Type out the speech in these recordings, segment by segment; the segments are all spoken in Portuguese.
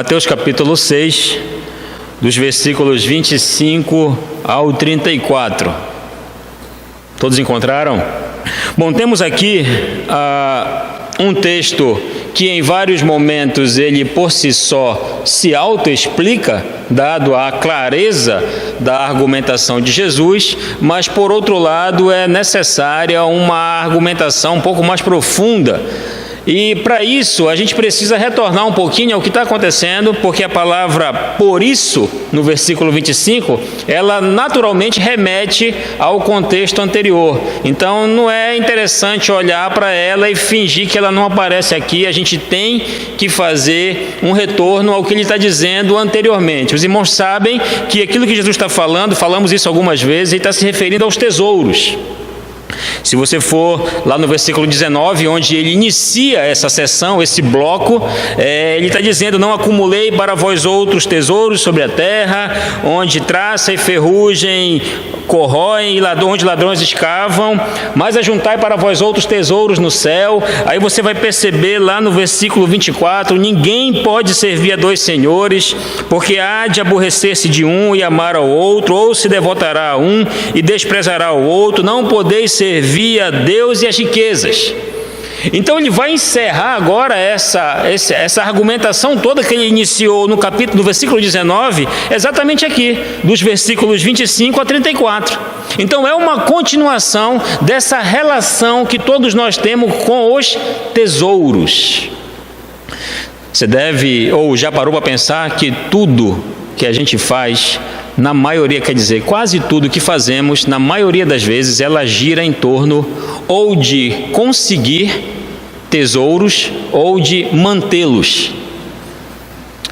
Mateus capítulo 6, dos versículos 25 ao 34. Todos encontraram? Bom, temos aqui um texto que em vários momentos ele por si só se autoexplica, dado a clareza da argumentação de Jesus, mas por outro lado é necessária uma argumentação um pouco mais profunda. E para isso a gente precisa retornar um pouquinho ao que está acontecendo, porque a palavra por isso, no versículo 25, ela naturalmente remete ao contexto anterior. Então não é interessante olhar para ela e fingir que ela não aparece aqui. A gente tem que fazer um retorno ao que ele está dizendo anteriormente. Os irmãos sabem que aquilo que Jesus está falando, falamos isso algumas vezes, ele está se referindo aos tesouros. Se você for lá no versículo 19, onde ele inicia essa sessão, esse bloco, ele está dizendo: não acumulei para vós outros tesouros sobre a terra, onde traça e ferrugem corroem e onde ladrões escavam, mas ajuntai para vós outros tesouros no céu. Aí você vai perceber lá no versículo 24, ninguém pode servir a dois senhores, porque há de aborrecer-se de um e amar ao outro, ou se devotará a um e desprezará o outro. Não podeis servir a Deus e as riquezas. Então ele vai encerrar agora essa argumentação toda que ele iniciou no versículo 19, exatamente aqui, dos versículos 25 a 34. Então é uma continuação dessa relação que todos nós temos com os tesouros. Você deve, ou já parou para pensar que tudo que a gente faz, na maioria, quer dizer, quase tudo que fazemos, na maioria das vezes, ela gira em torno ou de conseguir tesouros ou de mantê-los.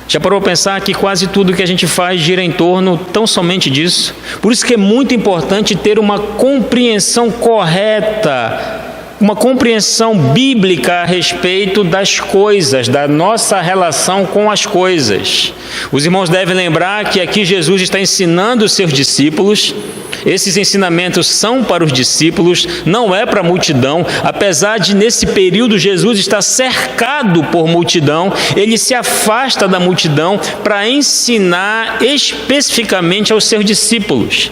Já parou para pensar que quase tudo que a gente faz gira em torno tão somente disso? Por isso que é muito importante ter uma compreensão correta, uma compreensão bíblica a respeito das coisas, da nossa relação com as coisas. Os irmãos devem lembrar que aqui Jesus está ensinando os seus discípulos. Esses ensinamentos são para os discípulos, não é para a multidão. Apesar de nesse período Jesus estar cercado por multidão, ele se afasta da multidão para ensinar especificamente aos seus discípulos.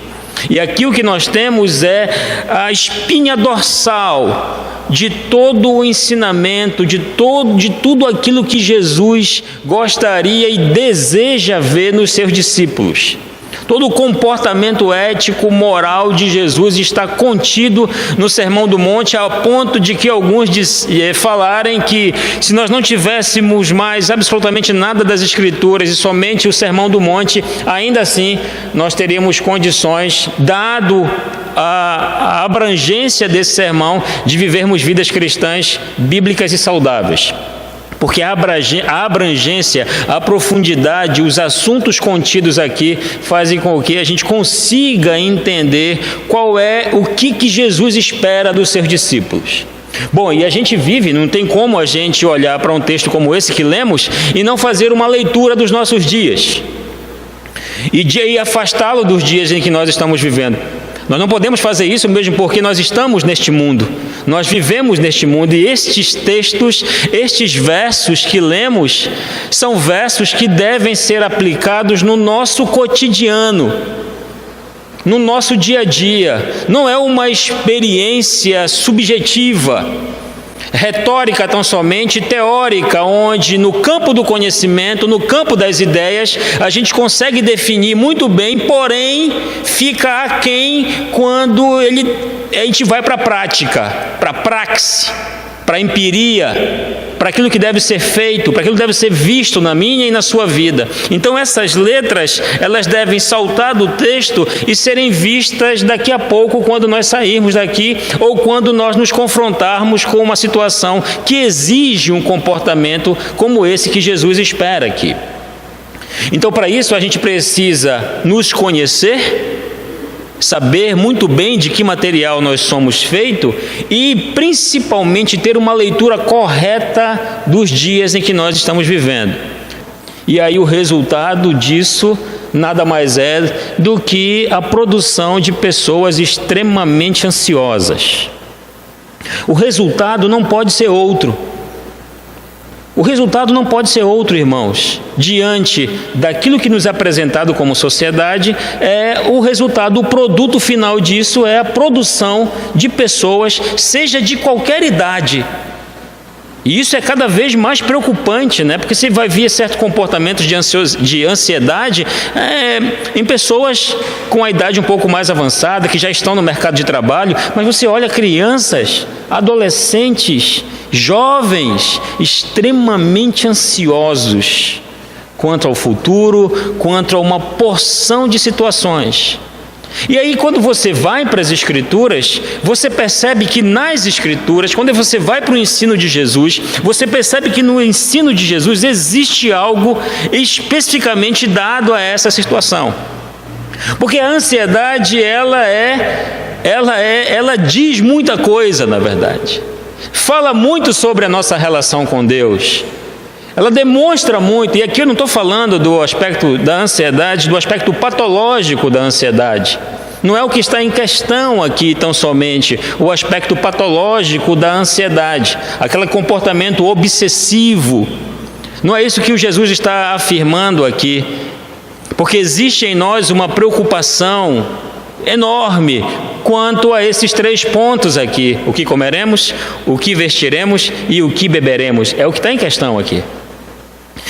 E aqui o que nós temos é a espinha dorsal de todo o ensinamento, de tudo aquilo que Jesus gostaria e deseja ver nos seus discípulos. Todo o comportamento ético, moral de Jesus está contido no Sermão do Monte, a ponto de que alguns falarem que se nós não tivéssemos mais absolutamente nada das Escrituras e somente o Sermão do Monte, ainda assim nós teríamos condições, dado a abrangência desse sermão, de vivermos vidas cristãs bíblicas e saudáveis. Porque a abrangência, a profundidade, os assuntos contidos aqui fazem com que a gente consiga entender o que Jesus espera dos seus discípulos. Bom, e a gente vive, não tem como a gente olhar para um texto como esse que lemos e não fazer uma leitura dos nossos dias e afastá-lo dos dias em que nós estamos vivendo. Nós não podemos fazer isso mesmo porque nós estamos neste mundo, nós vivemos neste mundo, e estes textos, estes versos que lemos, são versos que devem ser aplicados no nosso cotidiano, no nosso dia a dia. Não é uma experiência subjetiva, retórica tão somente, teórica, onde no campo do conhecimento, no campo das ideias, a gente consegue definir muito bem, porém fica aquém quando a gente vai para a prática, para a praxe, para a empiria, para aquilo que deve ser feito, para aquilo que deve ser visto na minha e na sua vida. Então essas letras, elas devem saltar do texto e serem vistas daqui a pouco, quando nós sairmos daqui ou quando nós nos confrontarmos com uma situação que exige um comportamento como esse que Jesus espera aqui. Então, para isso a gente precisa nos conhecer, saber muito bem de que material nós somos feitos e principalmente ter uma leitura correta dos dias em que nós estamos vivendo. E aí o resultado disso nada mais é do que a produção de pessoas extremamente ansiosas. O resultado não pode ser outro. O resultado não pode ser outro, irmãos. Diante daquilo que nos é apresentado como sociedade, o resultado, o produto final disso é a produção de pessoas, seja de qualquer idade. E isso é cada vez mais preocupante, né? Porque você vai ver certos comportamentos de ansiedade em pessoas com a idade um pouco mais avançada, que já estão no mercado de trabalho, mas você olha crianças, adolescentes, jovens, extremamente ansiosos quanto ao futuro, quanto a uma porção de situações. E aí, quando você vai para as Escrituras, você percebe que nas Escrituras, quando você vai para o ensino de Jesus, você percebe que no ensino de Jesus existe algo especificamente dado a essa situação. Porque a ansiedade, ela diz muita coisa, na verdade. Fala muito sobre a nossa relação com Deus. Ela demonstra muito, e aqui eu não estou falando do aspecto da ansiedade, do aspecto patológico da ansiedade. Não é o que está em questão aqui tão somente, o aspecto patológico da ansiedade, aquele comportamento obsessivo. Não é isso que o Jesus está afirmando aqui, porque existe em nós uma preocupação enorme quanto a esses 3 pontos aqui: o que comeremos, o que vestiremos e o que beberemos. É o que está em questão aqui.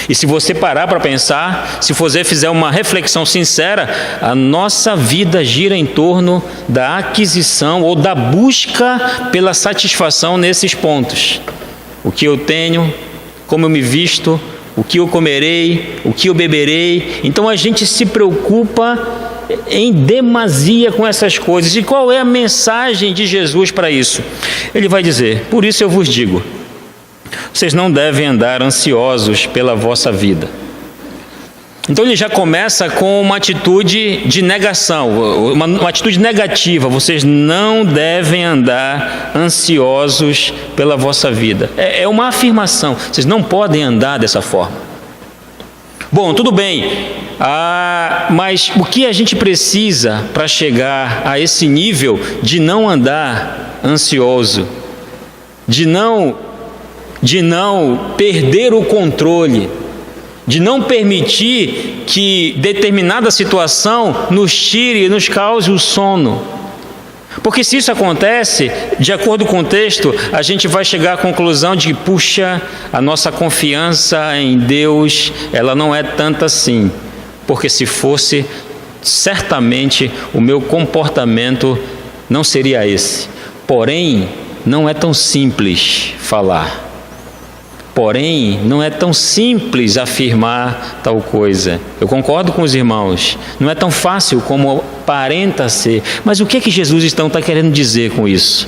E se você parar para pensar, se você fizer uma reflexão sincera, a nossa vida gira em torno da aquisição ou da busca pela satisfação nesses pontos. O que eu tenho, como eu me visto, o que eu comerei, o que eu beberei. Então a gente se preocupa em demasia com essas coisas. E qual é a mensagem de Jesus para isso? Ele vai dizer: por isso eu vos digo, vocês não devem andar ansiosos pela vossa vida. Então ele já começa com uma atitude de negação, uma atitude negativa. Vocês não devem andar ansiosos pela vossa vida. É uma afirmação. Vocês não podem andar dessa forma. Bom, tudo bem. Mas o que a gente precisa para chegar a esse nível de não andar ansioso, de não perder o controle, de não permitir que determinada situação nos tire e nos cause o sono? Porque se isso acontece, de acordo com o texto, a gente vai chegar à conclusão de que, puxa, a nossa confiança em Deus, ela não é tanta assim. Porque se fosse, certamente o meu comportamento não seria esse. Porém, não é tão simples falar. Porém, não é tão simples afirmar tal coisa. Eu concordo com os irmãos. Não é tão fácil como aparenta ser. Mas o que é que Jesus então está querendo dizer com isso?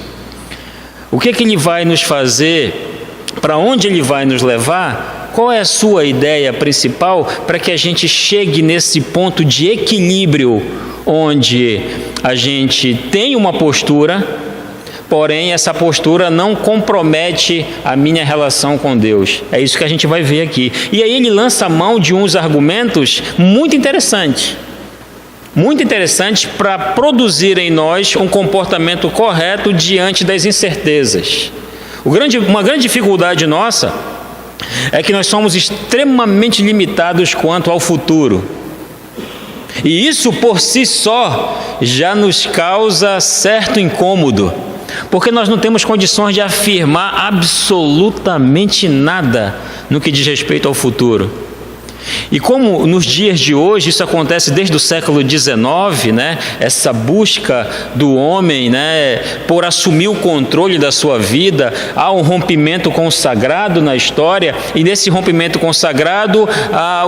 O que é que Ele vai nos fazer? Para onde Ele vai nos levar? Qual é a sua ideia principal para que a gente chegue nesse ponto de equilíbrio, onde a gente tem uma postura, porém essa postura não compromete a minha relação com Deus? É isso que a gente vai ver aqui. E aí ele lança a mão de uns argumentos muito interessantes para produzir em nós um comportamento correto diante das incertezas. Uma grande dificuldade nossa é que nós somos extremamente limitados quanto ao futuro. E isso por si só já nos causa certo incômodo, porque nós não temos condições de afirmar absolutamente nada no que diz respeito ao futuro. E como nos dias de hoje, isso acontece desde o século XIX, né? Essa busca do homem, né, por assumir o controle da sua vida, há um rompimento com o sagrado na história, e nesse rompimento com o sagrado,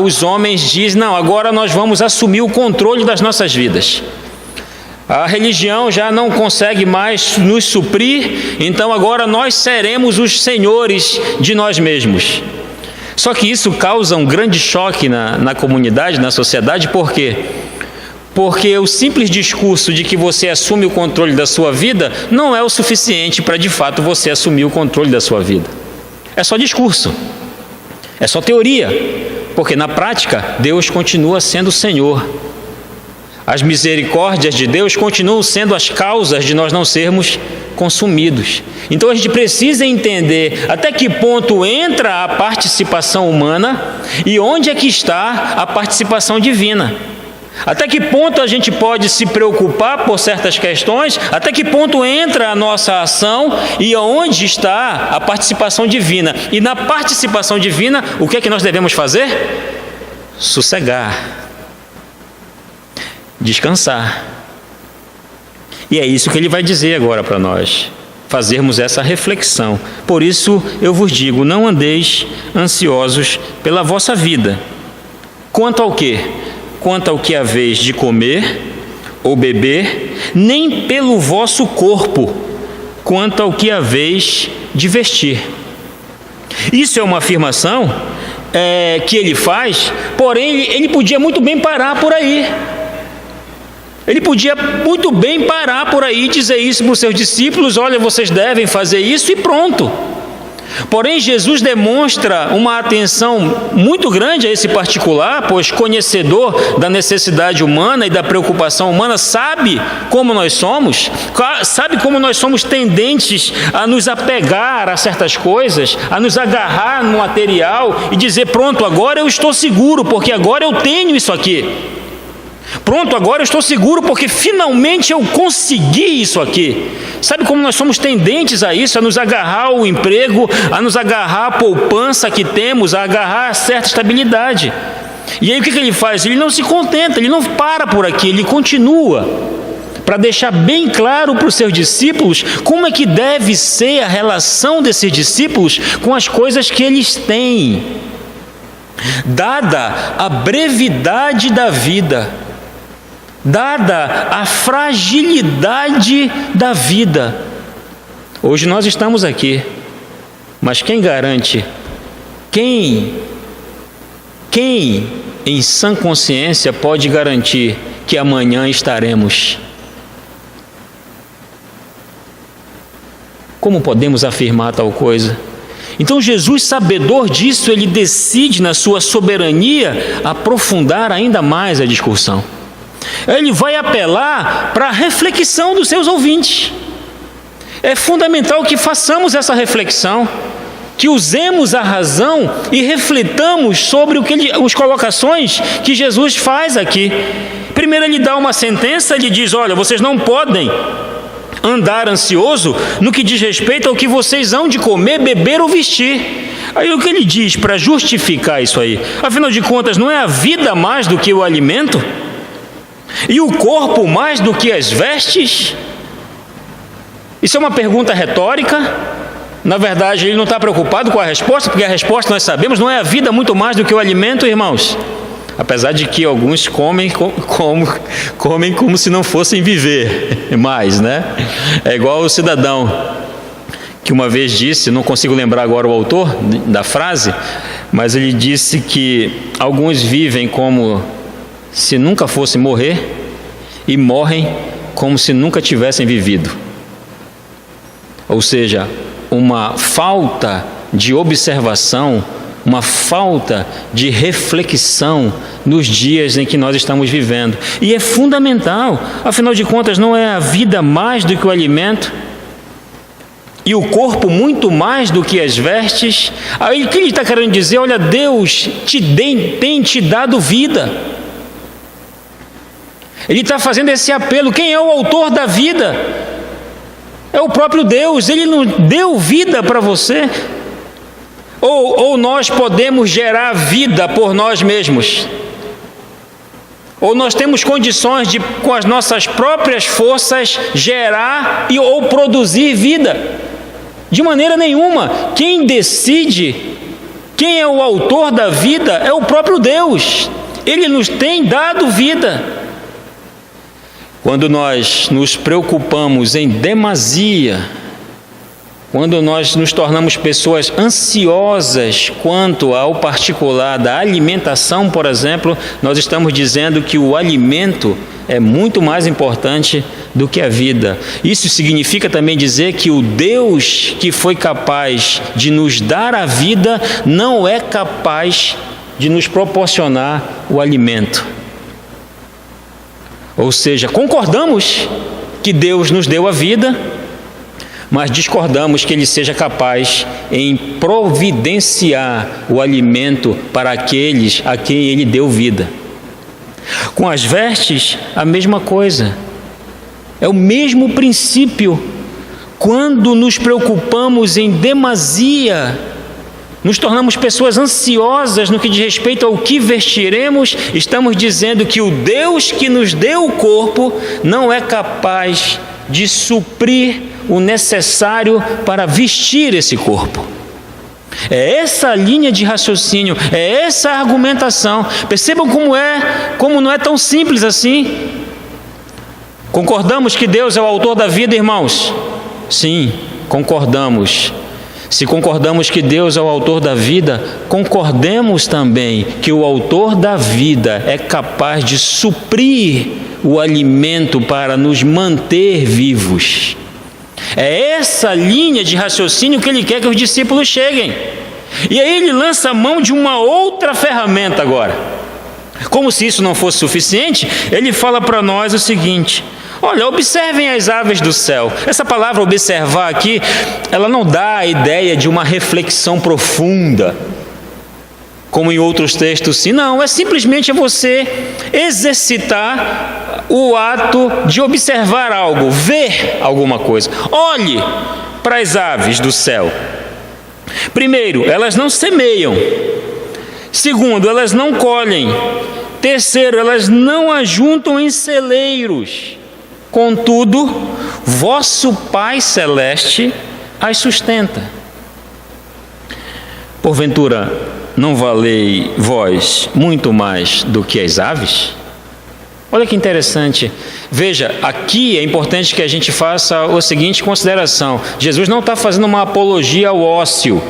os homens dizem: não, agora nós vamos assumir o controle das nossas vidas. A religião já não consegue mais nos suprir, então agora nós seremos os senhores de nós mesmos. Só que isso causa um grande choque na comunidade, na sociedade. Por quê? Porque o simples discurso de que você assume o controle da sua vida não é o suficiente para de fato você assumir o controle da sua vida. É só discurso, é só teoria, porque na prática Deus continua sendo o Senhor. As misericórdias de Deus continuam sendo as causas de nós não sermos consumidos. Então a gente precisa entender até que ponto entra a participação humana e onde é que está a participação divina. Até que ponto a gente pode se preocupar por certas questões, até que ponto entra a nossa ação e onde está a participação divina. E na participação divina, o que é que nós devemos fazer? Sossegar. Descansar. E é isso que ele vai dizer agora para nós, fazermos essa reflexão. Por isso eu vos digo, não andeis ansiosos pela vossa vida. Quanto ao quê? Quanto ao que haveis de comer ou beber, nem pelo vosso corpo, quanto ao que haveis de vestir. Isso é uma afirmação que ele faz, porém ele podia muito bem parar por aí. Ele podia muito bem parar por aí e dizer isso para os seus discípulos: olha, vocês devem fazer isso e pronto. Porém, Jesus demonstra uma atenção muito grande a esse particular, pois conhecedor da necessidade humana e da preocupação humana, sabe como nós somos tendentes a nos apegar a certas coisas, a nos agarrar no material e dizer: pronto, agora eu estou seguro, porque agora eu tenho isso aqui. Pronto, agora eu estou seguro porque finalmente eu consegui isso aqui. Sabe como nós somos tendentes a isso, a nos agarrar ao emprego, a nos agarrar à poupança que temos, a agarrar a certa estabilidade. E aí o que ele faz? Ele não se contenta, ele não para por aqui, ele continua para deixar bem claro para os seus discípulos como é que deve ser a relação desses discípulos com as coisas que eles têm. Dada a brevidade da vida, dada a fragilidade da vida. Hoje nós estamos aqui, mas quem garante? Quem em sã consciência pode garantir que amanhã estaremos? Como podemos afirmar tal coisa? Então Jesus, sabedor disso, ele decide na sua soberania aprofundar ainda mais a discussão. Ele vai apelar para a reflexão dos seus ouvintes. É fundamental que façamos essa reflexão, que usemos a razão e reflitamos sobre as colocações que Jesus faz aqui. Primeiro ele dá uma sentença, ele diz: olha, vocês não podem andar ansioso no que diz respeito ao que vocês hão de comer, beber ou vestir. Aí o que ele diz para justificar isso aí? Afinal de contas, não é a vida mais do que o alimento? E o corpo mais do que as vestes? Isso é uma pergunta retórica. Na verdade, ele não está preocupado com a resposta, porque a resposta nós sabemos, não é a vida muito mais do que o alimento, irmãos? Apesar de que alguns comem como se não fossem viver mais, né? É igual o cidadão que uma vez disse, não consigo lembrar agora o autor da frase, mas ele disse que alguns vivem como se nunca fossem morrer e morrem como se nunca tivessem vivido. Ou seja, uma falta de observação, uma falta de reflexão nos dias em que nós estamos vivendo. E é fundamental, afinal de contas, não é a vida mais do que o alimento? E o corpo muito mais do que as vestes? Aí o que ele está querendo dizer? Olha, Deus tem te dado vida. Ele está fazendo esse apelo. Quem é o autor da vida? É o próprio Deus. Ele não deu vida para você. Ou nós podemos gerar vida por nós mesmos? Ou nós temos condições de, com as nossas próprias forças, gerar ou produzir vida? De maneira nenhuma. Quem decide, quem é o autor da vida, é o próprio Deus. Ele nos tem dado vida. Quando nós nos preocupamos em demasia, quando nós nos tornamos pessoas ansiosas quanto ao particular da alimentação, por exemplo, nós estamos dizendo que o alimento é muito mais importante do que a vida. Isso significa também dizer que o Deus que foi capaz de nos dar a vida não é capaz de nos proporcionar o alimento. Ou seja, concordamos que Deus nos deu a vida, mas discordamos que Ele seja capaz em providenciar o alimento para aqueles a quem Ele deu vida. Com as vestes, a mesma coisa. É o mesmo princípio. Quando nos preocupamos em demasia, nos tornamos pessoas ansiosas no que diz respeito ao que vestiremos, estamos dizendo que o Deus que nos deu o corpo não é capaz de suprir o necessário para vestir esse corpo. É essa linha de raciocínio, é essa argumentação. Percebam como não é tão simples assim. Concordamos que Deus é o autor da vida, irmãos? Sim, concordamos. Se concordamos que Deus é o autor da vida, concordemos também que o autor da vida é capaz de suprir o alimento para nos manter vivos. É essa linha de raciocínio que Ele quer que os discípulos cheguem. E aí Ele lança a mão de uma outra ferramenta agora. Como se isso não fosse suficiente, Ele fala para nós o seguinte: olha, observem as aves do céu. Essa palavra observar aqui, ela não dá a ideia de uma reflexão profunda, como em outros textos, sim. Não, é simplesmente você exercitar o ato de observar algo, ver alguma coisa. Olhe para as aves do céu. Primeiro, elas não semeiam. Segundo, elas não colhem. Terceiro, elas não ajuntam em celeiros. Contudo, vosso Pai Celeste as sustenta. Porventura, não valei vós muito mais do que as aves? Olha que interessante. Veja, aqui é importante que a gente faça a seguinte consideração: Jesus não está fazendo uma apologia ao ócio.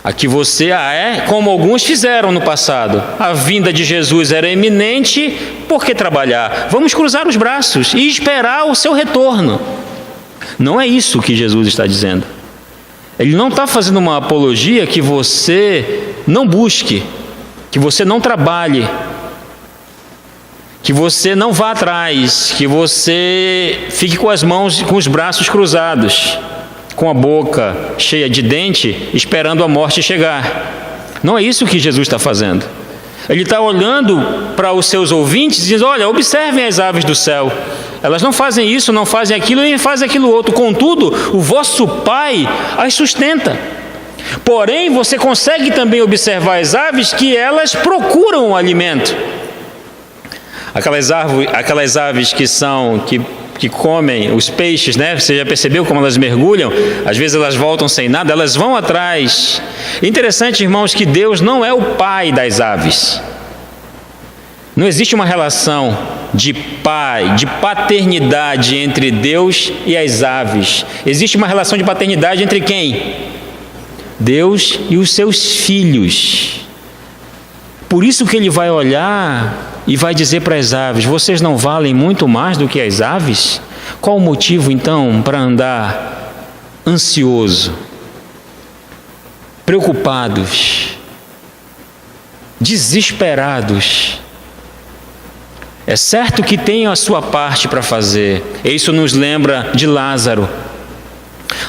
Aqui você é como alguns fizeram no passado. A vinda de Jesus era iminente, por que trabalhar? Vamos cruzar os braços e esperar o seu retorno. Não é isso que Jesus está dizendo. Ele não está fazendo uma apologia que você não busque, que você não trabalhe, que você não vá atrás, que você fique com as mãos, com os braços cruzados, com a boca cheia de dente, esperando a morte chegar. Não é isso que Jesus está fazendo. Ele está olhando para os seus ouvintes e diz: olha, observem as aves do céu. Elas não fazem isso, não fazem aquilo e fazem aquilo outro. Contudo, o vosso Pai as sustenta. Porém, você consegue também observar as aves que elas procuram o alimento. Aquelas aves que comem os peixes, né? Você já percebeu como elas mergulham? Às vezes elas voltam sem nada, elas vão atrás. Interessante, irmãos, que Deus não é o pai das aves. Não existe uma relação de pai, de paternidade entre Deus e as aves. Existe uma relação de paternidade entre quem? Deus e os seus filhos. Por isso que Ele vai olhar e vai dizer para as aves: vocês não valem muito mais do que as aves? Qual o motivo então para andar ansioso, preocupados, desesperados? É certo que tem a sua parte para fazer. Isso nos lembra de Lázaro.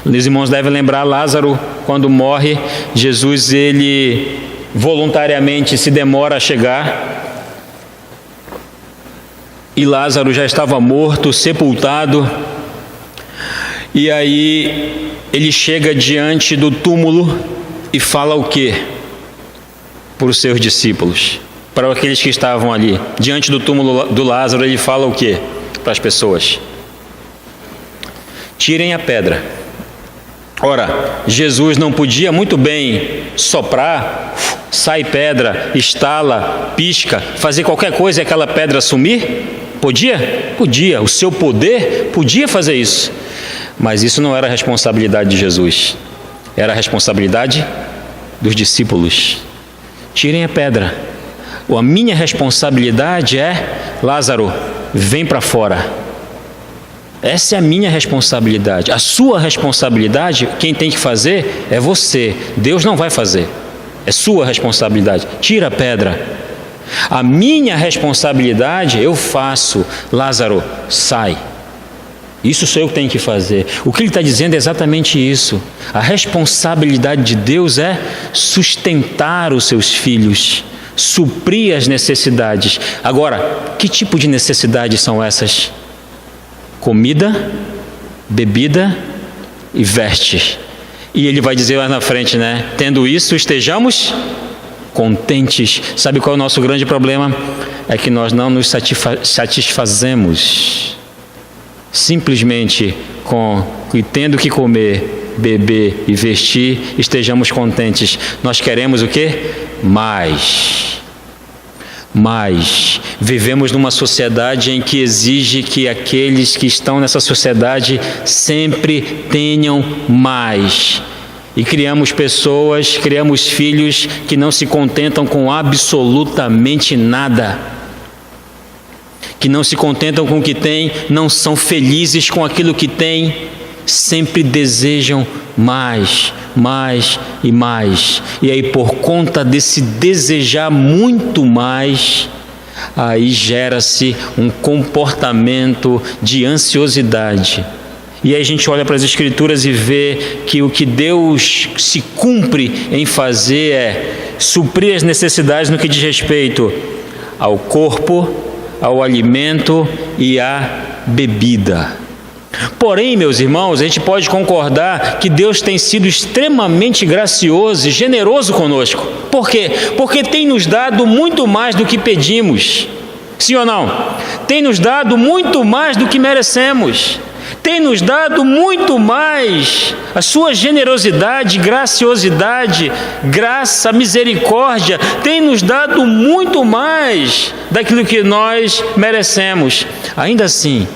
Os irmãos devem lembrar Lázaro, quando morre, Jesus, ele voluntariamente se demora a chegar. E Lázaro já estava morto, sepultado. E aí ele chega diante do túmulo e fala o quê? Para os seus discípulos, para aqueles que estavam ali. Diante do túmulo do Lázaro, ele fala o quê? Para as pessoas: tirem a pedra. Ora, Jesus não podia muito bem soprar, sai pedra, estala, pisca, fazer qualquer coisa e aquela pedra sumir? Podia? Podia. O seu poder podia fazer isso. Mas isso não era a responsabilidade de Jesus. Era a responsabilidade dos discípulos. Tirem a pedra. A minha responsabilidade é: Lázaro, vem para fora. Essa é a minha responsabilidade. A sua responsabilidade, quem tem que fazer é você. Deus não vai fazer. É sua responsabilidade. Tira a pedra. A minha responsabilidade eu faço. Lázaro, sai. Isso sou eu que tenho que fazer. O que ele está dizendo é exatamente isso. A responsabilidade de Deus é sustentar os seus filhos, suprir as necessidades. Agora, que tipo de necessidades são essas? Comida, bebida e vestes. E ele vai dizer lá na frente, né? Tendo isso, estejamos contentes. Sabe qual é o nosso grande problema? É que nós não nos satisfazemos simplesmente com tendo que comer, beber e vestir, estejamos contentes. Nós queremos o quê? Mais. Vivemos numa sociedade em que exige que aqueles que estão nessa sociedade sempre tenham mais. E criamos filhos que não se contentam com absolutamente nada. Que não se contentam com o que têm, não são felizes com aquilo que têm, sempre desejam mais e mais. E aí, por conta desse desejar muito mais, aí gera-se um comportamento de ansiosidade. E aí a gente olha para as Escrituras e vê que o que Deus se cumpre em fazer é suprir as necessidades no que diz respeito ao corpo, ao alimento e à bebida. Porém, meus irmãos, a gente pode concordar que Deus tem sido extremamente gracioso e generoso conosco. Por quê? Porque tem nos dado muito mais do que pedimos. Sim ou não? Tem nos dado muito mais do que merecemos. Tem nos dado muito mais. A sua generosidade, graciosidade, graça, misericórdia, tem nos dado muito mais daquilo que nós merecemos. Ainda assim,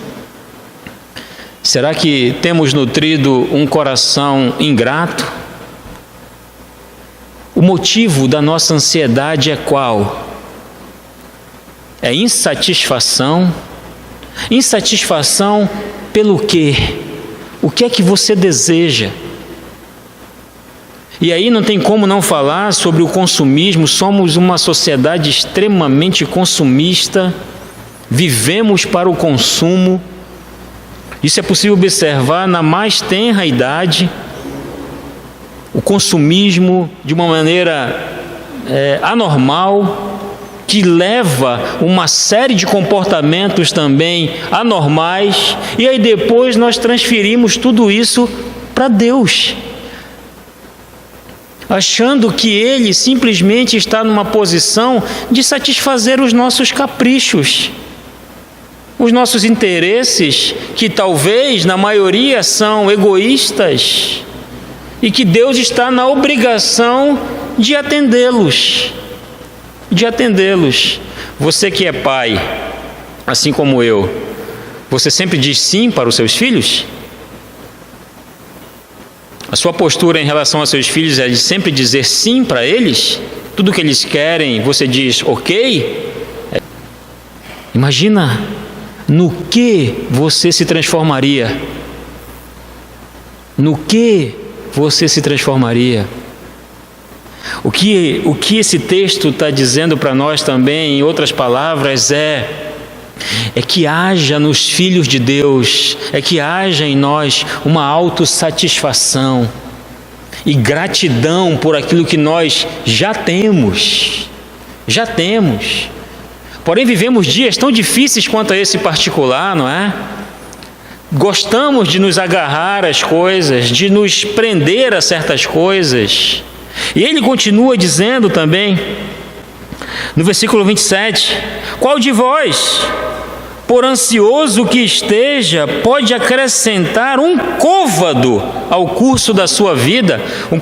será que temos nutrido um coração ingrato? O motivo da nossa ansiedade é qual? É insatisfação? Insatisfação pelo quê? O que é que você deseja? E aí não tem como não falar sobre o consumismo. Somos uma sociedade extremamente consumista, vivemos para o consumo. Isso é possível observar na mais tenra idade. O consumismo de uma maneira anormal, que leva uma série de comportamentos também anormais, e aí depois nós transferimos tudo isso para Deus, achando que Ele simplesmente está numa posição de satisfazer os nossos caprichos, os nossos interesses, que talvez na maioria são egoístas, e que Deus está na obrigação de atendê-los. Você que é pai, assim como eu, você sempre diz sim para os seus filhos? A sua postura em relação aos seus filhos é de sempre dizer sim para eles? Tudo que eles querem, você diz ok? Imagina no que você se transformaria. No que você se transformaria? O que esse texto está dizendo para nós também, em outras palavras, é que haja nos filhos de Deus, é que haja em nós uma autossatisfação e gratidão por aquilo que nós já temos. Porém, vivemos dias tão difíceis quanto a esse particular, não é? Gostamos de nos agarrar às coisas, de nos prender a certas coisas. E ele continua dizendo também, no versículo 27, qual de vós, por ansioso que esteja, pode acrescentar um côvado ao curso da sua vida? Um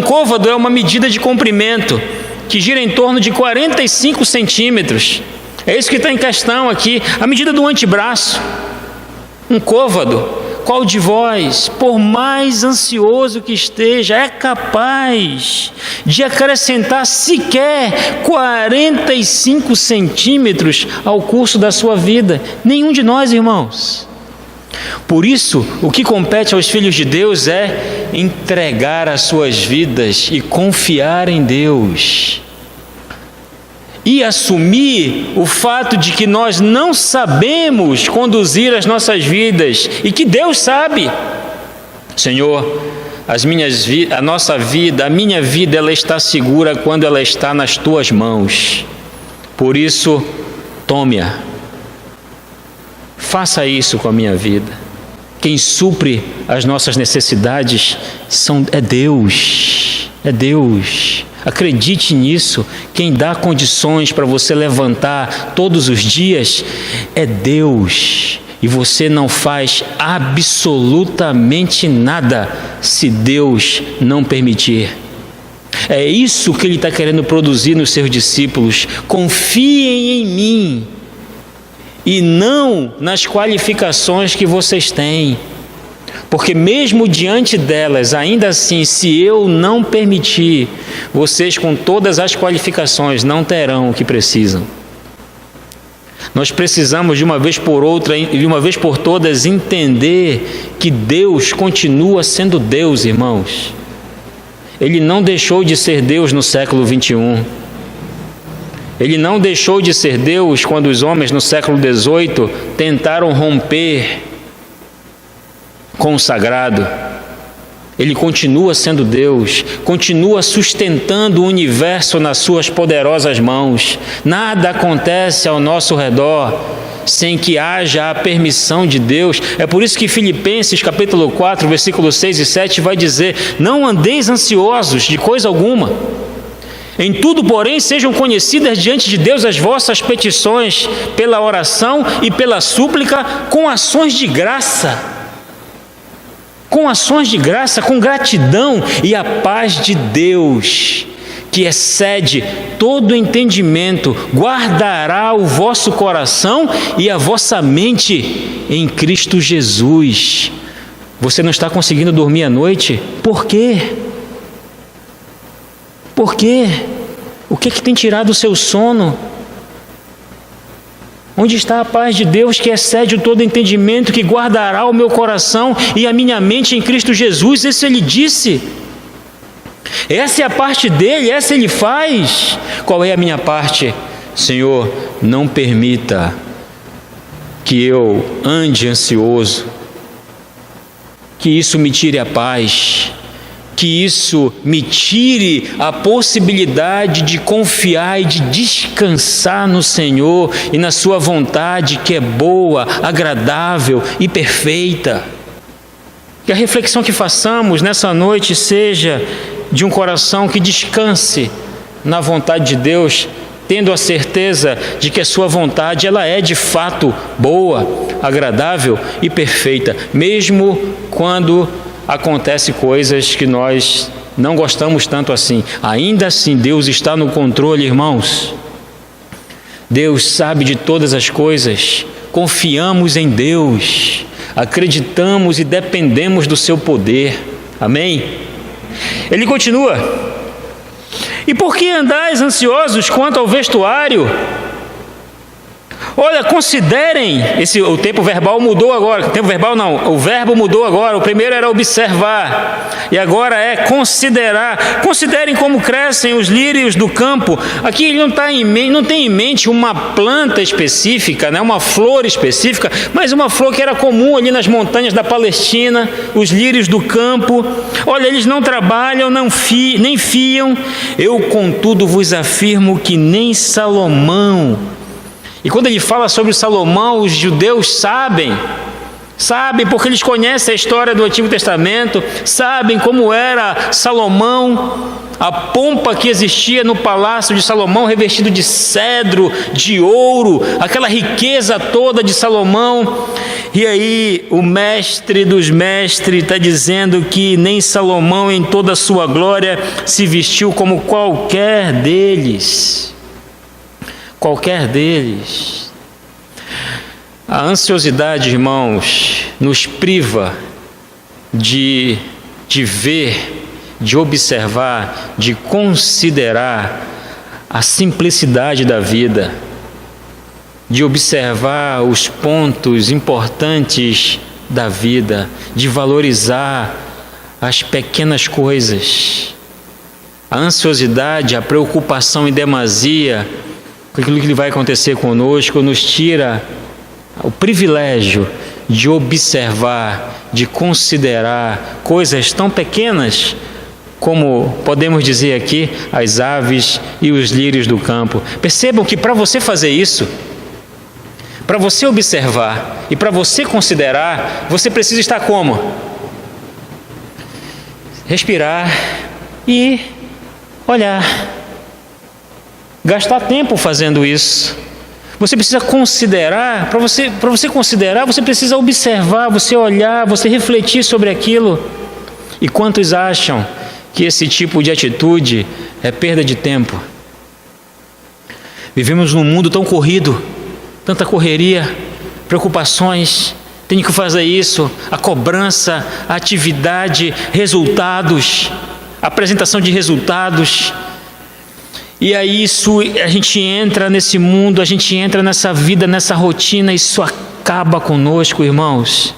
côvado é uma medida de comprimento, que gira em torno de 45 centímetros. É isso que está em questão aqui, a medida do antebraço. Um côvado. Qual de vós, por mais ansioso que esteja, é capaz de acrescentar sequer 45 centímetros ao curso da sua vida? Nenhum de nós, irmãos. Por isso, o que compete aos filhos de Deus é entregar as suas vidas e confiar em Deus. e assumir o fato de que nós não sabemos conduzir as nossas vidas e que Deus sabe. Senhor, a nossa vida, a minha vida, ela está segura quando ela está nas tuas mãos. Por isso, tome-a. Faça isso com a minha vida. Quem supre as nossas necessidades é Deus. É Deus. Acredite nisso. Quem dá condições para você levantar todos os dias é Deus. E você não faz absolutamente nada se Deus não permitir. É isso que Ele está querendo produzir nos seus discípulos. Confiem em mim e não nas qualificações que vocês têm. Porque mesmo diante delas, ainda assim, se eu não permitir, vocês com todas as qualificações não terão o que precisam. Nós precisamos de uma vez por outra e de uma vez por todas entender que Deus continua sendo Deus, irmãos. Ele não deixou de ser Deus no século 21. Ele não deixou de ser Deus quando os homens no século 18 tentaram romper com o sagrado. Ele continua sendo Deus, continua sustentando o universo nas suas poderosas mãos. Nada acontece ao nosso redor sem que haja a permissão de Deus. É por isso que Filipenses capítulo 4, versículos 6 e 7 vai dizer: não andeis ansiosos de coisa alguma. Em tudo, porém, sejam conhecidas diante de Deus as vossas petições pela oração e pela súplica com ações de graça. Com ações de graça, com gratidão, e a paz de Deus, que excede todo entendimento, guardará o vosso coração e a vossa mente em Cristo Jesus. Você não está conseguindo dormir à noite? Por quê? Por quê? O que tem tirado o seu sono? Onde está a paz de Deus que excede todo entendimento, que guardará o meu coração e a minha mente em Cristo Jesus? Isso Ele disse. Essa é a parte dele, essa Ele faz. Qual é a minha parte? Senhor, não permita que eu ande ansioso, que isso me tire a paz, que isso me tire a possibilidade de confiar e de descansar no Senhor e na sua vontade, que é boa, agradável e perfeita. Que a reflexão que façamos nessa noite seja de um coração que descanse na vontade de Deus, tendo a certeza de que a sua vontade ela é de fato boa, agradável e perfeita, mesmo quando acontece coisas que nós não gostamos tanto assim. Ainda assim, Deus está no controle, irmãos. Deus sabe de todas as coisas. Confiamos em Deus, acreditamos e dependemos do seu poder. Amém? Ele continua: e por que andais ansiosos quanto ao vestuário? Olha, considerem, o tempo verbal mudou agora, o tempo verbal não, o verbo mudou agora. O primeiro era observar, e agora é considerar. Considerem como crescem os lírios do campo. Aqui ele não tem em mente uma planta específica, né, uma flor específica, mas uma flor que era comum ali nas montanhas da Palestina, os lírios do campo. Olha, eles não trabalham, nem fiam. Eu, contudo, vos afirmo que nem Salomão... E quando ele fala sobre Salomão, os judeus sabem porque eles conhecem a história do Antigo Testamento, sabem como era Salomão, a pompa que existia no palácio de Salomão, revestido de cedro, de ouro, aquela riqueza toda de Salomão. E aí o mestre dos mestres está dizendo que nem Salomão em toda a sua glória se vestiu como qualquer deles. Qualquer deles. A ansiosidade, irmãos, nos priva de ver, de observar, de considerar a simplicidade da vida, de observar os pontos importantes da vida, de valorizar as pequenas coisas. A ansiosidade, a preocupação em demasia com aquilo que vai acontecer conosco, nos tira o privilégio de observar, de considerar coisas tão pequenas como podemos dizer aqui, as aves e os lírios do campo. Percebam que para você fazer isso, para você observar e para você considerar, você precisa estar como? Respirar e olhar. Gastar tempo fazendo isso. Você precisa considerar, para você considerar, você precisa observar, você olhar, você refletir sobre aquilo. E quantos acham que esse tipo de atitude é perda de tempo? Vivemos num mundo tão corrido, tanta correria, preocupações, tenho que fazer isso, a cobrança, a atividade, resultados, apresentação de resultados. E aí a gente entra nesse mundo, a gente entra nessa vida, nessa rotina, isso acaba conosco, irmãos.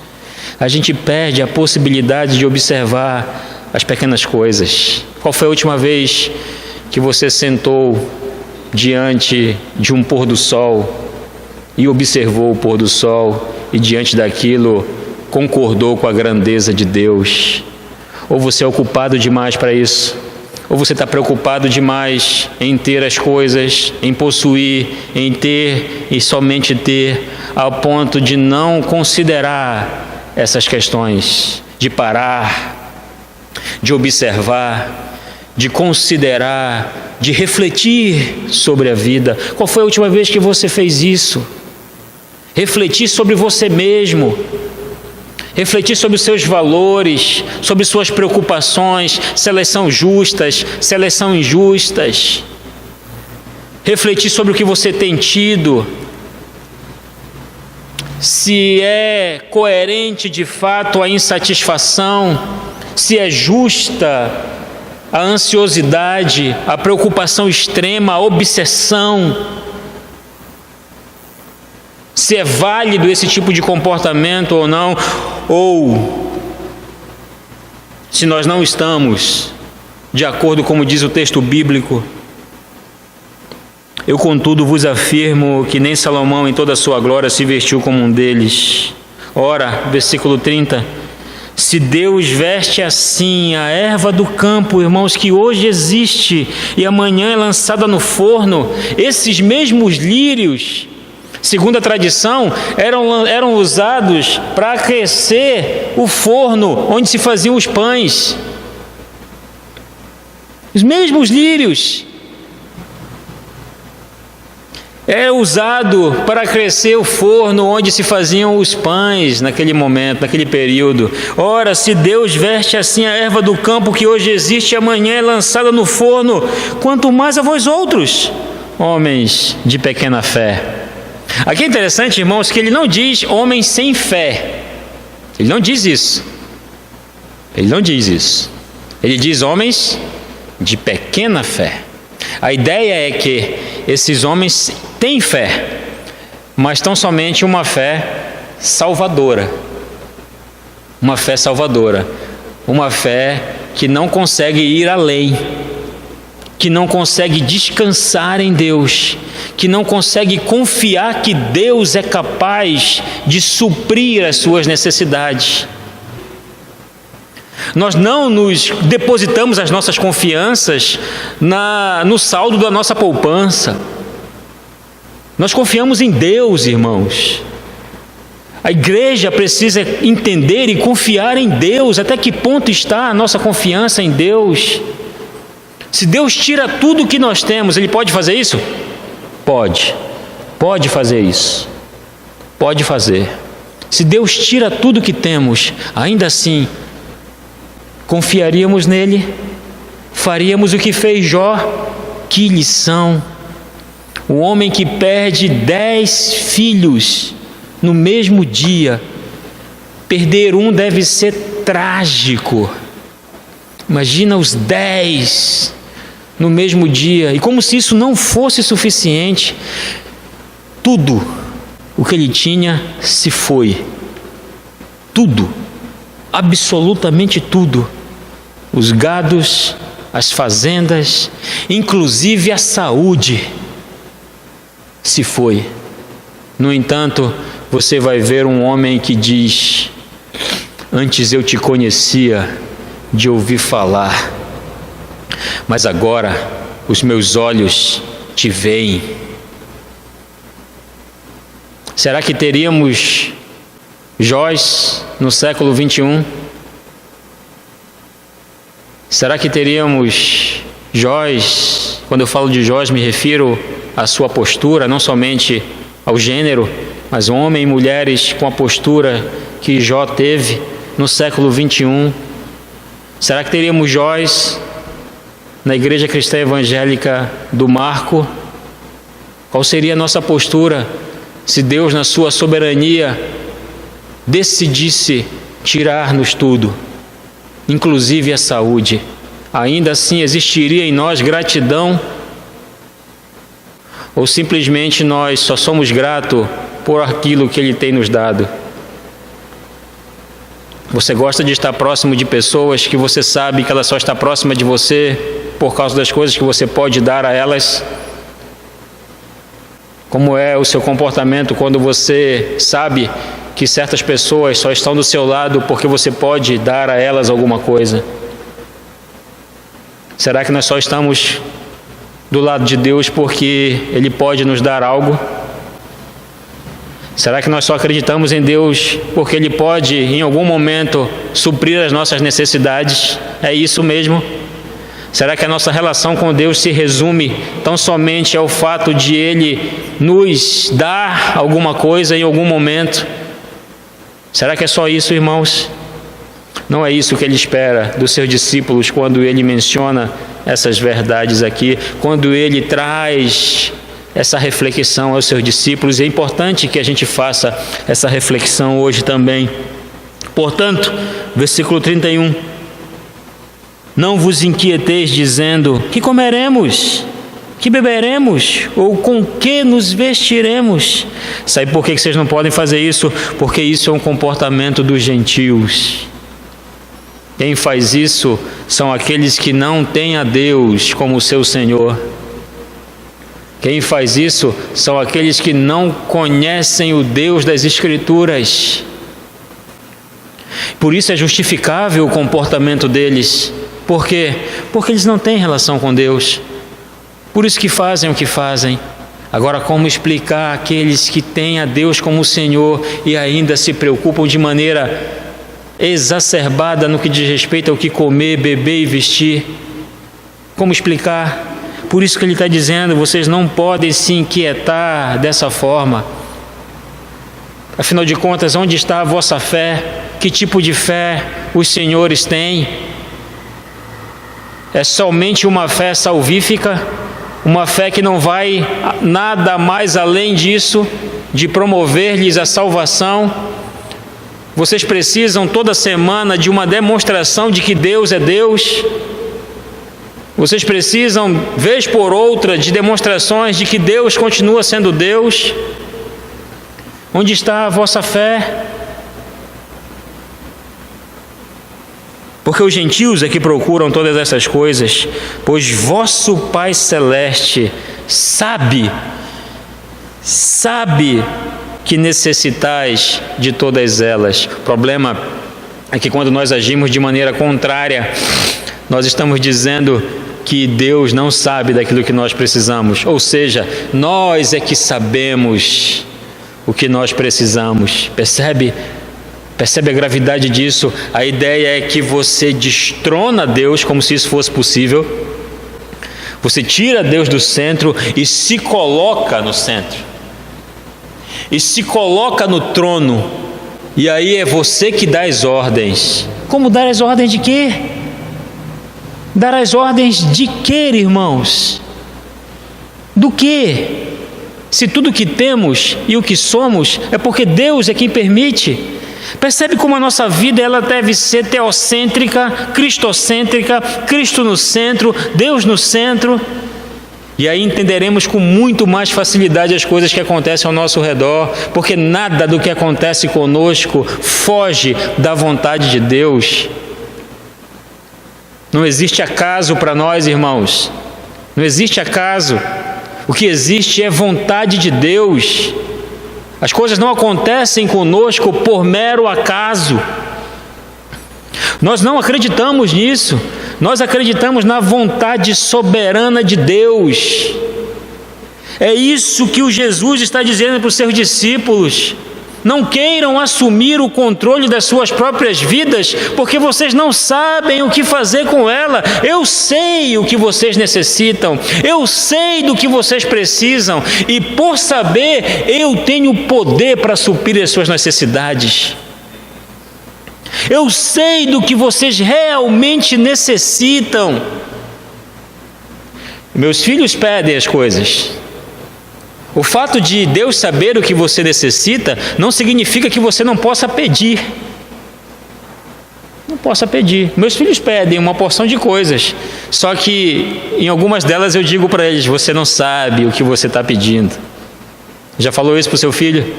A gente perde a possibilidade de observar as pequenas coisas. Qual foi a última vez que você sentou diante de um pôr do sol e observou o pôr do sol e diante daquilo concordou com a grandeza de Deus? Ou você é ocupado demais para isso? Ou você está preocupado demais em ter as coisas, em possuir, em ter e somente ter, ao ponto de não considerar essas questões, de parar, de observar, de considerar, de refletir sobre a vida? Qual foi a última vez que você fez isso? Refletir sobre você mesmo, refletir sobre os seus valores, sobre suas preocupações, se elas são justas, se elas são injustas. Refletir sobre o que você tem tido, se é coerente de fato a insatisfação, se é justa a ansiosidade, a preocupação extrema, a obsessão. Se é válido esse tipo de comportamento ou não, ou se nós não estamos de acordo como diz o texto bíblico. Eu, contudo, vos afirmo que nem Salomão em toda a sua glória se vestiu como um deles. Ora, versículo 30, se Deus veste assim a erva do campo, irmãos, que hoje existe e amanhã é lançada no forno, esses mesmos lírios, segundo a tradição, eram usados para aquecer o forno onde se faziam os pães. Os mesmos lírios é usado para aquecer o forno onde se faziam os pães naquele momento, naquele período. Ora, se Deus veste assim a erva do campo que hoje existe e amanhã é lançada no forno, quanto mais a vós outros, homens de pequena fé. Aqui é interessante, irmãos, que ele não diz homens sem fé. Ele não diz isso. Ele não diz isso. Ele diz homens de pequena fé. A ideia é que esses homens têm fé, mas tão somente uma fé salvadora. Uma fé salvadora. Uma fé que não consegue ir além, que não consegue descansar em Deus, que não consegue confiar que Deus é capaz de suprir as suas necessidades. Nós não nos depositamos as nossas confianças no saldo da nossa poupança. Nós confiamos em Deus, irmãos. A igreja precisa entender e confiar em Deus. Até que ponto está a nossa confiança em Deus? Se Deus tira tudo o que nós temos, Ele pode fazer isso? Pode fazer isso. Pode fazer. Se Deus tira tudo o que temos, ainda assim, confiaríamos nele? Faríamos o que fez Jó? Que lição! O homem que perde 10 filhos no mesmo dia, perder um deve ser trágico. Imagina os 10 no mesmo dia, e como se isso não fosse suficiente, tudo o que ele tinha se foi. Tudo, absolutamente tudo. Os gados, as fazendas, inclusive a saúde. se foi. No entanto, você vai ver um homem que diz: antes eu te conhecia de ouvir falar, mas agora os meus olhos te veem. Será que teríamos Jóis no século 21? Será que teríamos Jóis? Quando eu falo de Jóis, me refiro à sua postura, não somente ao gênero, mas homens e mulheres com a postura que Jó teve no século 21. Será que teríamos Jóis na Igreja Cristã Evangélica do Marco? Qual seria a nossa postura se Deus, na sua soberania, decidisse tirar-nos tudo, inclusive a saúde? Ainda assim existiria em nós gratidão? Ou simplesmente nós só somos gratos por aquilo que Ele tem nos dado? Você gosta de estar próximo de pessoas que você sabe que ela só está próxima de você por causa das coisas que você pode dar a elas? Como é o seu comportamento quando você sabe que certas pessoas só estão do seu lado porque você pode dar a elas alguma coisa? Será que nós só estamos do lado de Deus porque Ele pode nos dar algo? Será que nós só acreditamos em Deus porque Ele pode, em algum momento, suprir as nossas necessidades? É isso mesmo? Será que a nossa relação com Deus se resume tão somente ao fato de Ele nos dar alguma coisa em algum momento? Será que é só isso, irmãos? Não é isso que Ele espera dos seus discípulos quando Ele menciona essas verdades aqui, quando Ele traz essa reflexão aos seus discípulos. É importante que a gente faça essa reflexão hoje também. Portanto, versículo 31. Não vos inquieteis dizendo: que comeremos? Que beberemos? Ou com que nos vestiremos? Sabe por que vocês não podem fazer isso? Porque isso é um comportamento dos gentios. Quem faz isso são aqueles que não têm a Deus como seu Senhor. Quem faz isso são aqueles que não conhecem o Deus das Escrituras. Por isso é justificável o comportamento deles. Por quê? Porque eles não têm relação com Deus. Por isso que fazem o que fazem. Agora, como explicar aqueles que têm a Deus como Senhor e ainda se preocupam de maneira exacerbada no que diz respeito ao que comer, beber e vestir? Como explicar? Por isso que ele está dizendo: vocês não podem se inquietar dessa forma. Afinal de contas, onde está a vossa fé? Que tipo de fé os senhores têm? É somente uma fé salvífica? Uma fé que não vai nada mais além disso, de promover-lhes a salvação? Vocês precisam toda semana de uma demonstração de que Deus é Deus? Vocês precisam, vez por outra, de demonstrações de que Deus continua sendo Deus? Onde está a vossa fé? Porque os gentios é que procuram todas essas coisas, pois vosso Pai Celeste sabe que necessitais de todas elas. O problema é que quando nós agimos de maneira contrária, nós estamos dizendo que Deus não sabe daquilo que nós precisamos. Ou seja, nós é que sabemos o que nós precisamos. Percebe a gravidade disso? A ideia é que você destrona Deus como se isso fosse possível. Você tira Deus do centro e se coloca no centro. E se coloca no trono. E aí é você que dá as ordens. Como dar as ordens de quê? Dar as ordens de quê, irmãos? Do quê? Se tudo que temos e o que somos é porque Deus é quem permite. Percebe como a nossa vida ela deve ser teocêntrica, cristocêntrica, Cristo no centro, Deus no centro. E aí entenderemos com muito mais facilidade as coisas que acontecem ao nosso redor, porque nada do que acontece conosco foge da vontade de Deus. Não existe acaso para nós, irmãos. Não existe acaso. O que existe é vontade de Deus. As coisas não acontecem conosco por mero acaso. Nós não acreditamos nisso. Nós acreditamos na vontade soberana de Deus. É isso que o Jesus está dizendo para os seus discípulos. Não queiram assumir o controle das suas próprias vidas, porque vocês não sabem o que fazer com ela. Eu sei o que vocês necessitam, eu sei do que vocês precisam, e por saber, eu tenho poder para suprir as suas necessidades. Eu sei do que vocês realmente necessitam. Meus filhos pedem as coisas. O fato de Deus saber o que você necessita não significa que você não possa pedir. Não possa pedir. Meus filhos pedem uma porção de coisas, só que em algumas delas eu digo para eles: você não sabe o que você está pedindo. Já falou isso para o seu filho?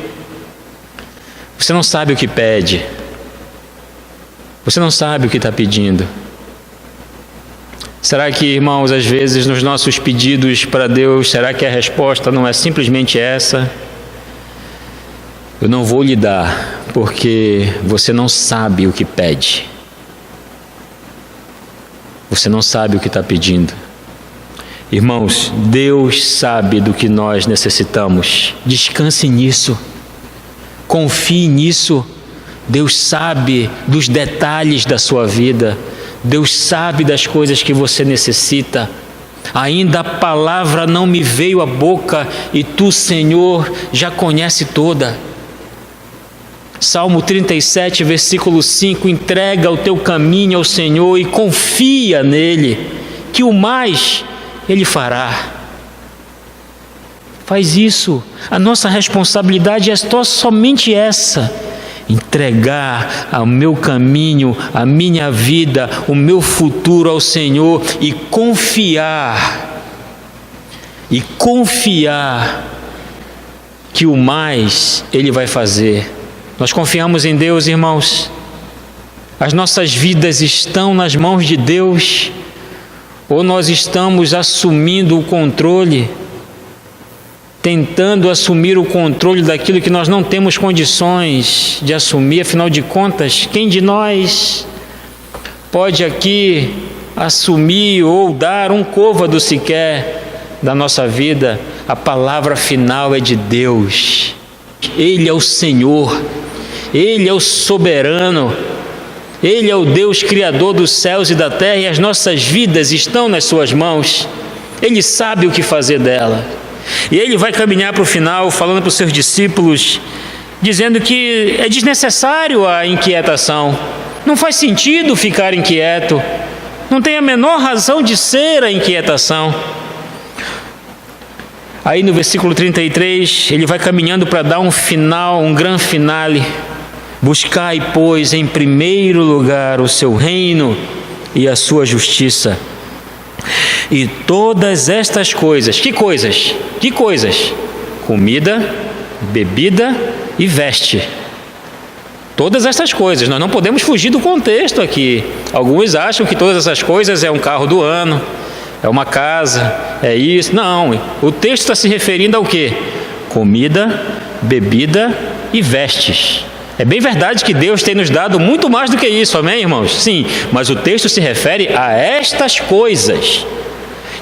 Você não sabe o que pede. Você não sabe o que está pedindo. Será que, irmãos, às vezes nos nossos pedidos para Deus, será que a resposta não é simplesmente essa? Eu não vou lhe dar, porque você não sabe o que pede. Você não sabe o que está pedindo. Irmãos, Deus sabe do que nós necessitamos. Descanse nisso. Confie nisso. Deus sabe dos detalhes da sua vida. Deus sabe das coisas que você necessita. Ainda a palavra não me veio à boca, e tu, Senhor, já conhece toda. Salmo 37, versículo 5: entrega o teu caminho ao Senhor e confia nele, que o mais Ele fará. Faz isso. A nossa responsabilidade é somente essa: entregar o meu caminho, a minha vida, o meu futuro ao Senhor e confiar que o mais Ele vai fazer. Nós confiamos em Deus, irmãos? As nossas vidas estão nas mãos de Deus, ou nós estamos assumindo o controle, tentando assumir o controle daquilo que nós não temos condições de assumir? Afinal de contas, quem de nós pode aqui assumir ou dar um côvado sequer da nossa vida? A palavra final é de Deus. Ele é o Senhor, Ele é o soberano, Ele é o Deus criador dos céus e da terra, e as nossas vidas estão nas suas mãos. Ele sabe o que fazer dela. E Ele vai caminhar para o final falando para os seus discípulos, dizendo que é desnecessário a inquietação. Não faz sentido ficar inquieto. Não tem a menor razão de ser a inquietação. Aí no versículo 33, Ele vai caminhando para dar um final, um grande finale. Buscai, pois, em primeiro lugar o seu reino e a sua justiça. E todas estas coisas, que coisas? Que coisas? Comida, bebida e veste. Todas essas coisas, nós não podemos fugir do contexto aqui. Alguns acham que todas essas coisas é um carro do ano, é uma casa, é isso. Não, o texto está se referindo ao quê? Comida, bebida e vestes. É bem verdade que Deus tem nos dado muito mais do que isso, amém, irmãos? Sim, mas o texto se refere a estas coisas.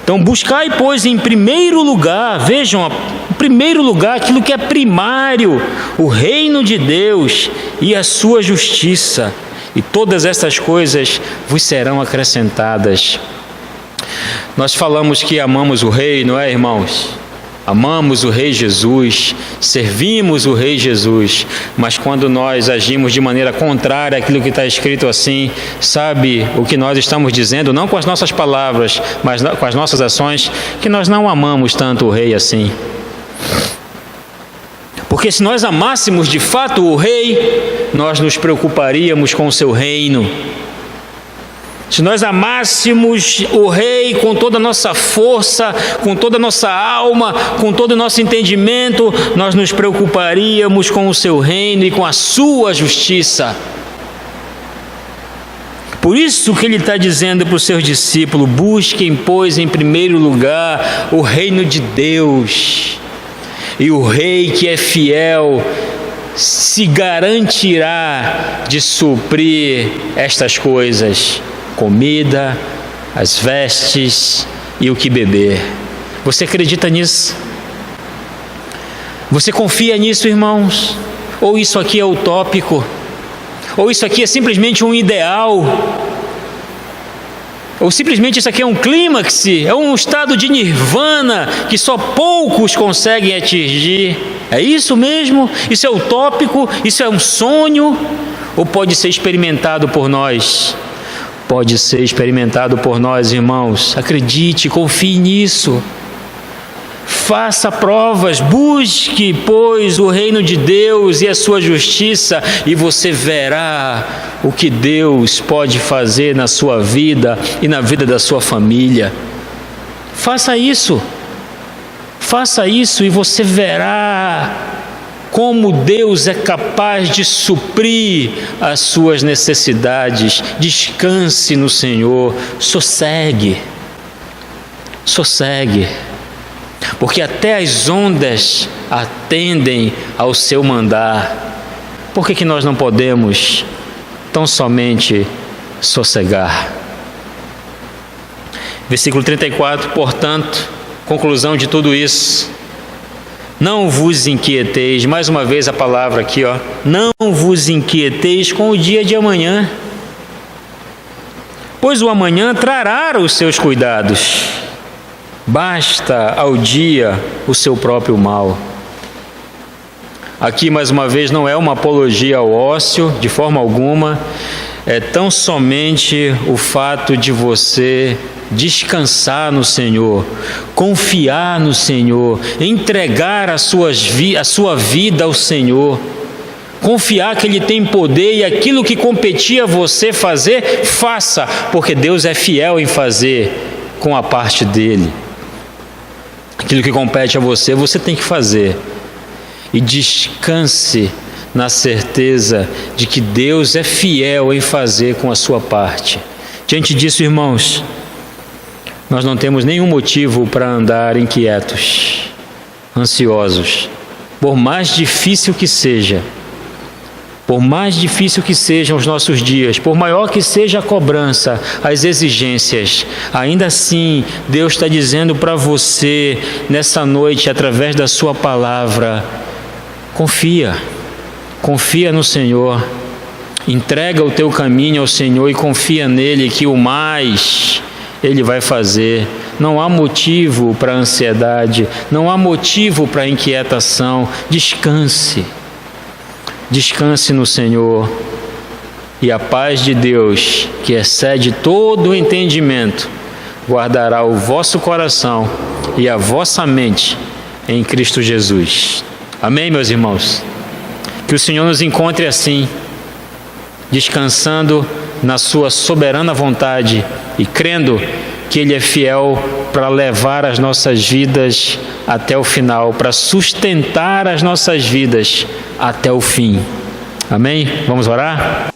Então, buscai, pois, em primeiro lugar, vejam, em primeiro lugar, aquilo que é primário, o reino de Deus e a sua justiça, e todas estas coisas vos serão acrescentadas. Nós falamos que amamos o Rei, não é, irmãos? Amamos o Rei Jesus, servimos o Rei Jesus, mas quando nós agimos de maneira contrária àquilo que está escrito assim, sabe o que nós estamos dizendo? Não com as nossas palavras, mas com as nossas ações, que nós não amamos tanto o Rei assim. Porque se nós amássemos de fato o Rei, nós nos preocuparíamos com o seu reino. Se nós amássemos o Rei com toda a nossa força, com toda a nossa alma, com todo o nosso entendimento, nós nos preocuparíamos com o seu reino e com a sua justiça. Por isso que ele está dizendo para os seus discípulos: busquem, pois, em primeiro lugar o reino de Deus, e o rei que é fiel se garantirá de suprir estas coisas: comida, as vestes e o que beber. Você acredita nisso? Você confia nisso, irmãos? Ou isso aqui é utópico? Ou isso aqui é simplesmente um ideal? Ou simplesmente isso aqui é um clímax, é um estado de nirvana que só poucos conseguem atingir? É isso mesmo? Isso é utópico? Isso é um sonho? Ou pode ser experimentado por nós? Pode ser experimentado por nós, irmãos. Acredite, confie nisso. Faça provas, busque, pois, o reino de Deus e a sua justiça, e você verá o que Deus pode fazer na sua vida e na vida da sua família. Faça isso e você verá como Deus é capaz de suprir as suas necessidades. Descanse no Senhor, sossegue, porque até as ondas atendem ao seu mandar. Por que nós não podemos tão somente sossegar? Versículo 34, portanto, conclusão de tudo isso: não vos inquieteis, mais uma vez a palavra aqui, não vos inquieteis com o dia de amanhã, pois o amanhã trará os seus cuidados. Basta ao dia o seu próprio mal. Aqui, mais uma vez, não é uma apologia ao ócio, de forma alguma. É tão somente o fato de você descansar no Senhor, confiar no Senhor, entregar a sua vida ao Senhor, confiar que Ele tem poder e aquilo que competia a você fazer, faça, porque Deus é fiel em fazer com a parte dEle. Aquilo que compete a você, você tem que fazer. E descanse na certeza de que Deus é fiel em fazer com a sua parte. Diante disso, irmãos, nós não temos nenhum motivo para andar inquietos, ansiosos, por mais difícil que seja. Por mais difícil que sejam os nossos dias, por maior que seja a cobrança, as exigências, ainda assim, Deus está dizendo para você, nessa noite, através da sua palavra: confia no Senhor, entrega o teu caminho ao Senhor e confia nele, que o mais Ele vai fazer. Não há motivo para ansiedade, não há motivo para inquietação. Descanse no Senhor, e a paz de Deus, que excede todo o entendimento, guardará o vosso coração e a vossa mente em Cristo Jesus. Amém, meus irmãos? Que o Senhor nos encontre assim, descansando na sua soberana vontade e crendo que Ele é fiel para levar as nossas vidas até o final, para sustentar as nossas vidas até o fim. Amém? Vamos orar?